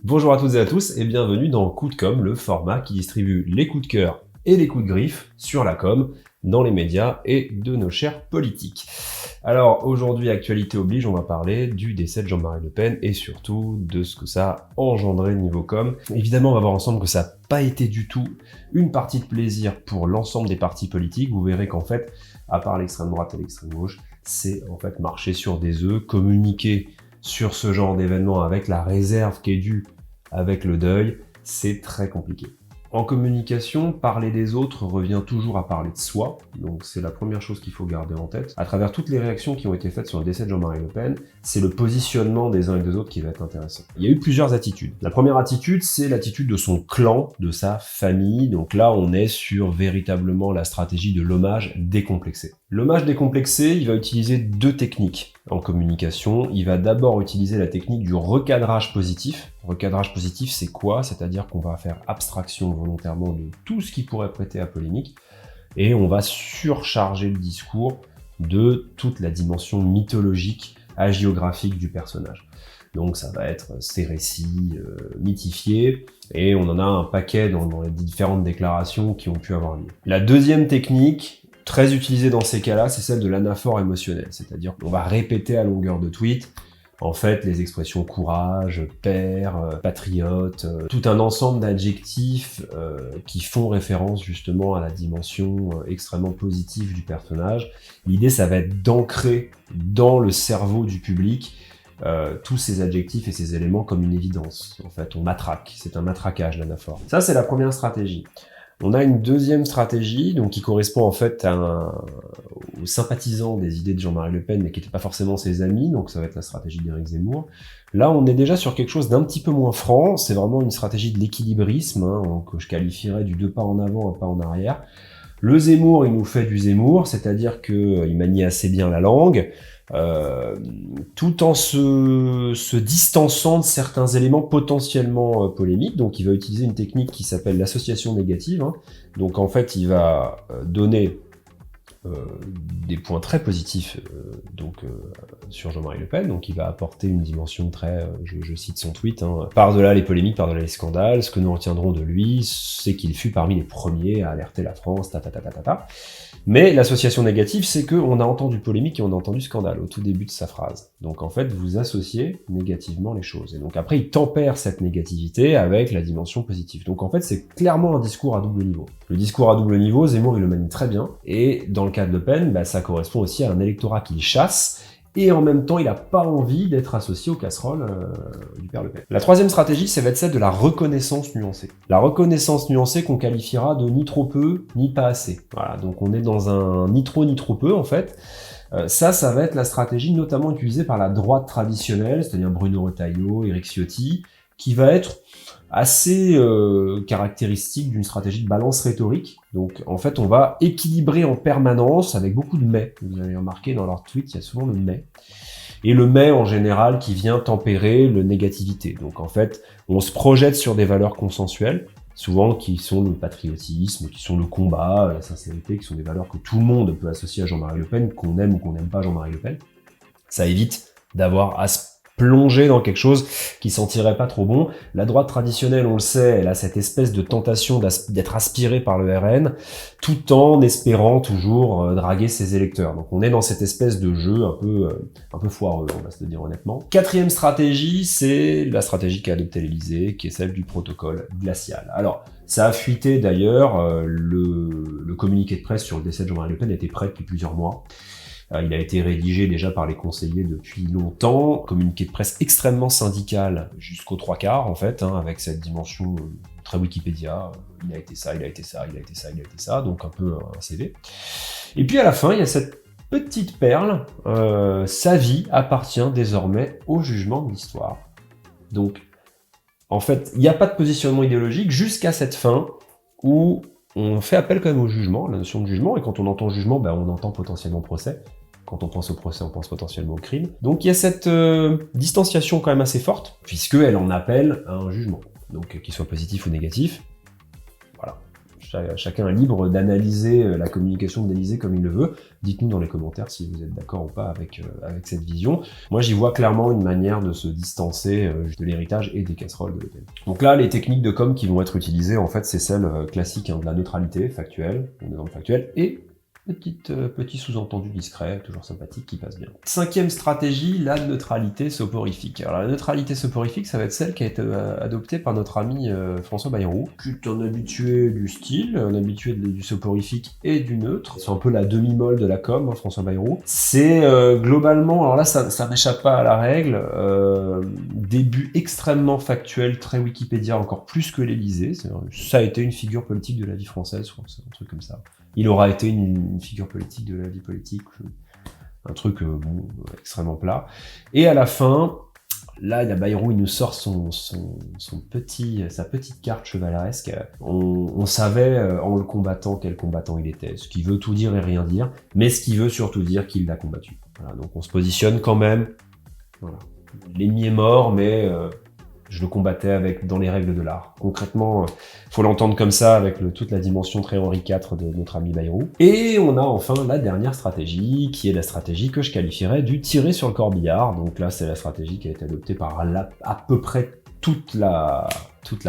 Bonjour à toutes et à tous et bienvenue dans Coup de com', le format qui distribue les coups de cœur et les coups de griffe sur la com, dans les médias et de nos chers politiques. Alors aujourd'hui, actualité oblige, on va parler du décès de Jean-Marie Le Pen et surtout de ce que ça a engendré niveau com. Évidemment, on va voir ensemble que ça n'a pas été du tout une partie de plaisir pour l'ensemble des partis politiques. Vous verrez qu'en fait, à part l'extrême droite et l'extrême gauche, c'est en fait marcher sur des œufs, communiquer sur ce genre d'événement avec la réserve qui est due avec le deuil, c'est très compliqué. En communication, parler des autres revient toujours à parler de soi, donc c'est la première chose qu'il faut garder en tête. À travers toutes les réactions qui ont été faites sur le décès de Jean-Marie Le Pen, c'est le positionnement des uns et des autres qui va être intéressant. Il y a eu plusieurs attitudes. La première attitude, c'est l'attitude de son clan, de sa famille, donc là on est sur véritablement la stratégie de l'hommage décomplexé. L'hommage décomplexé, il va utiliser deux techniques en communication. Il va d'abord utiliser la technique du recadrage positif. Recadrage positif, c'est quoi? C'est-à-dire qu'on va faire abstraction volontairement de tout ce qui pourrait prêter à polémique et on va surcharger le discours de toute la dimension mythologique, hagiographique du personnage. Donc ça va être ces récits mythifiés, et on en a un paquet dans les différentes déclarations qui ont pu avoir lieu. La deuxième technique, très utilisée dans ces cas-là, c'est celle de l'anaphore émotionnel, c'est-à-dire qu'on va répéter à longueur de tweet, en fait, les expressions courage, père, patriote, tout un ensemble d'adjectifs qui font référence justement à la dimension extrêmement positive du personnage. L'idée, ça va être d'ancrer dans le cerveau du public tous ces adjectifs et ces éléments comme une évidence. En fait, on matraque, c'est un matraquage, l'anaphore. Ça, c'est la première stratégie. On a une deuxième stratégie, donc qui correspond en fait aux sympathisants des idées de Jean-Marie Le Pen, mais qui n'étaient pas forcément ses amis, donc ça va être la stratégie d'Éric Zemmour. Là, on est déjà sur quelque chose d'un petit peu moins franc, c'est vraiment une stratégie de l'équilibrisme, que je qualifierais du 2 pas en avant, 1 pas en arrière. Le Zemmour, il nous fait du Zemmour, c'est-à-dire qu'il manie assez bien la langue, tout en se distançant de certains éléments potentiellement polémiques. Donc il va utiliser une technique qui s'appelle l'association négative. Donc en fait, il va donner des points très positifs sur Jean-Marie Le Pen, donc il va apporter une dimension très, je cite son tweet, par-delà les polémiques, par-delà les scandales, ce que nous retiendrons de lui, c'est qu'il fut parmi les premiers à alerter la France, ta. Mais l'association négative, c'est qu'on a entendu polémique et on a entendu scandale au tout début de sa phrase. Donc en fait, vous associez négativement les choses. Et donc après, il tempère cette négativité avec la dimension positive. Donc en fait, c'est clairement un discours à double niveau. Le discours à double niveau, Zemmour, il le manie très bien. Et dans le cas de Le Pen, ça correspond aussi à un électorat qu'il chasse. Et en même temps, il n'a pas envie d'être associé aux casseroles du père Le Pen. La troisième stratégie, ça va être celle de la reconnaissance nuancée. La reconnaissance nuancée qu'on qualifiera de ni trop peu, ni pas assez. Voilà, donc on est dans un ni trop peu, en fait. Ça va être la stratégie notamment utilisée par la droite traditionnelle, c'est-à-dire Bruno Retailleau, Éric Ciotti, qui va être assez caractéristique d'une stratégie de balance rhétorique. Donc en fait, on va équilibrer en permanence avec beaucoup de mais. Vous avez remarqué dans leur tweet, il y a souvent le mais. Et le mais en général qui vient tempérer le négativité. Donc en fait, on se projette sur des valeurs consensuelles, souvent qui sont le patriotisme, qui sont le combat, la sincérité, qui sont des valeurs que tout le monde peut associer à Jean-Marie Le Pen, qu'on aime ou qu'on n'aime pas Jean-Marie Le Pen. Ça évite d'avoir à se plonger dans quelque chose qui sentirait pas trop bon. La droite traditionnelle, on le sait, elle a cette espèce de tentation d'être aspirée par le RN, tout en espérant toujours draguer ses électeurs. Donc on est dans cette espèce de jeu un peu foireux, on va se le dire honnêtement. Quatrième stratégie, c'est la stratégie qu'a adoptée l'Élysée, qui est celle du protocole glacial. Alors, ça a fuité d'ailleurs, le communiqué de presse sur le décès de Jean-Marie Le Pen était prêt depuis plusieurs mois. Il a été rédigé déjà par les conseillers depuis longtemps, communiqué de presse extrêmement syndical jusqu'aux 3/4 en fait, avec cette dimension très Wikipédia, il a été ça, il a été ça, il a été ça, il a été ça, donc un peu un CV. Et puis à la fin, il y a cette petite perle, sa vie appartient désormais au jugement de l'histoire. Donc en fait, il n'y a pas de positionnement idéologique jusqu'à cette fin où on fait appel quand même au jugement, la notion de jugement, et quand on entend jugement, on entend potentiellement procès. Quand on pense au procès, on pense potentiellement au crime. Donc il y a cette distanciation quand même assez forte, puisqu'elle en appelle à un jugement. Donc qu'il soit positif ou négatif, voilà. chacun est libre d'analyser la communication de l'Élysée comme il le veut. Dites-nous dans les commentaires si vous êtes d'accord ou pas avec cette vision. Moi, j'y vois clairement une manière de se distancer de l'héritage et des casseroles de Le Pen. Donc là, les techniques de com qui vont être utilisées, en fait, c'est celles classiques de la neutralité factuelle, et petit sous-entendu discret, toujours sympathique, qui passe bien. 5e stratégie, la neutralité soporifique. Alors la neutralité soporifique, ça va être celle qui a été adoptée par notre ami François Bayrou, qui est un habitué du style, un habitué du soporifique et du neutre. C'est un peu la demi-molle de la com, François Bayrou. C'est globalement, alors là ça n'échappe pas à la règle, début extrêmement factuel, très Wikipédia, encore plus que l'Élysée. Ça a été une figure politique de la vie française, je crois, c'est un truc comme ça. Il aura été une figure politique de la vie politique, un truc extrêmement plat. Et à la fin, là, il y a Bayrou, il nous sort sa petite carte chevaleresque. On savait en le combattant quel combattant il était, ce qui veut tout dire et rien dire, mais ce qui veut surtout dire qu'il l'a combattu. Voilà, donc on se positionne quand même. Voilà. L'ennemi est mort, mais je le combattais dans les règles de l'art. Concrètement, faut l'entendre comme ça, avec toute la dimension très Henri IV de notre ami Bayrou. Et on a enfin la dernière stratégie, qui est la stratégie que je qualifierais du tirer sur le corbillard. Donc là, c'est la stratégie qui a été adoptée par à peu près toute la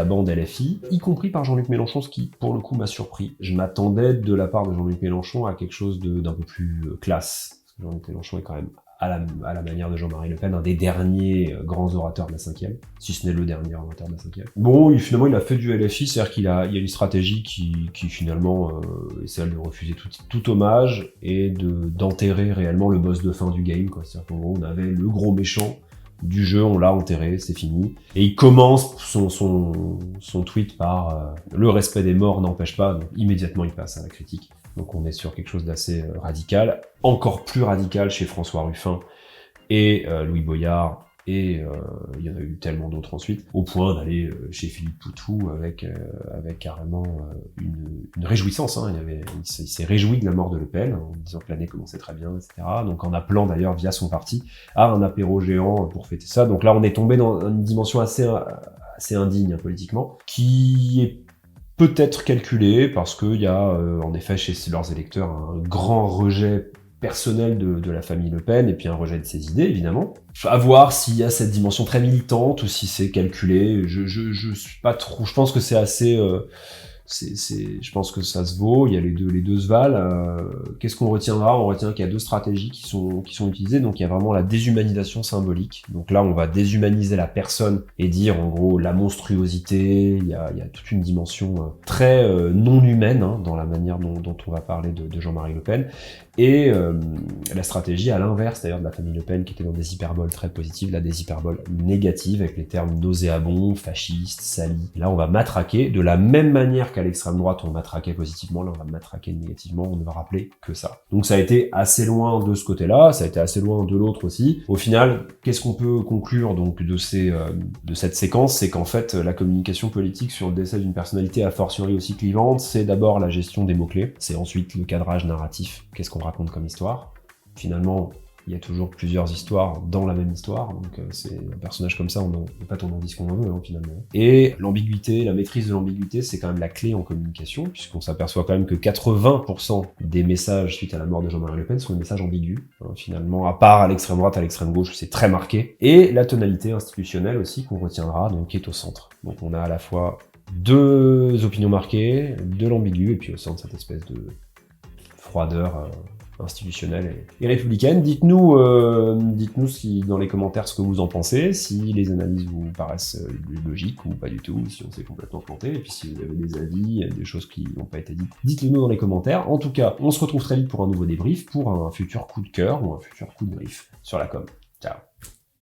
bande LFI, y compris par Jean-Luc Mélenchon, ce qui, pour le coup, m'a surpris. Je m'attendais, de la part de Jean-Luc Mélenchon, à quelque chose d'un peu plus classe. Jean-Luc Mélenchon est quand même, à la manière de Jean-Marie Le Pen, un des derniers grands orateurs de la 5e, si ce n'est le dernier orateur de la 5e. Bon, finalement, il a fait du LFI, c'est-à-dire il y a une stratégie qui finalement est celle de refuser tout hommage et d'enterrer réellement le boss de fin du game, quoi. C'est-à-dire qu'en gros, on avait le gros méchant du jeu, on l'a enterré, c'est fini. Et il commence son tweet par le respect des morts n'empêche pas, donc immédiatement il passe à la critique. Donc on est sur quelque chose d'assez radical, encore plus radical chez François Ruffin et Louis Boyard, et il y en a eu tellement d'autres ensuite, au point d'aller chez Philippe Poutou avec carrément une réjouissance. Hein. Il s'est réjoui de la mort de Le Pen, en disant que l'année commençait très bien, etc. Donc en appelant d'ailleurs via son parti à un apéro géant pour fêter ça. Donc là on est tombé dans une dimension assez indigne politiquement, qui est peut-être calculé parce qu'il y a en effet chez leurs électeurs un grand rejet personnel de la famille Le Pen et puis un rejet de ses idées évidemment. À voir s'il y a cette dimension très militante ou si c'est calculé. Je suis pas trop. Je pense que c'est assez. Je pense que ça se vaut. Il y a les deux se valent. Qu'est-ce qu'on retiendra? On retient qu'il y a deux stratégies qui sont utilisées. Donc il y a vraiment la déshumanisation symbolique. Donc là, on va déshumaniser la personne et dire en gros la monstruosité. Il y a toute une dimension très non humaine dans la manière dont on va parler de Jean-Marie Le Pen. Et la stratégie à l'inverse d'ailleurs de la famille Le Pen qui était dans des hyperboles très positives, là des hyperboles négatives avec les termes nauséabonds, fascistes, salis. Là on va matraquer de la même manière qu'à l'extrême droite on matraquait positivement, là on va matraquer négativement, on ne va rappeler que ça. Donc ça a été assez loin de ce côté-là, ça a été assez loin de l'autre aussi. Au final, qu'est-ce qu'on peut conclure donc de cette séquence? C'est qu'en fait la communication politique sur le décès d'une personnalité a fortiori aussi clivante, c'est d'abord la gestion des mots-clés, c'est ensuite le cadrage narratif, qu'est-ce qu'on raconte comme histoire. Finalement, il y a toujours plusieurs histoires dans la même histoire, donc c'est un personnage comme ça, on en dit ce qu'on en veut, finalement. Et l'ambiguïté, la maîtrise de l'ambiguïté, c'est quand même la clé en communication, puisqu'on s'aperçoit quand même que 80% des messages suite à la mort de Jean-Marie Le Pen sont des messages ambigus, finalement, à part à l'extrême droite, à l'extrême gauche, c'est très marqué. Et la tonalité institutionnelle aussi, qu'on retiendra, donc qui est au centre. Donc on a à la fois deux opinions marquées, de l'ambigu, et puis au centre cette espèce de froideur institutionnelle et républicaine. Dites-nous si dans les commentaires ce que vous en pensez, si les analyses vous paraissent logiques ou pas du tout, si on s'est complètement planté, et puis si vous avez des avis, des choses qui n'ont pas été dites, dites-le nous dans les commentaires. En tout cas, on se retrouve très vite pour un nouveau débrief, pour un futur coup de cœur ou un futur coup de brief sur la com. Ciao.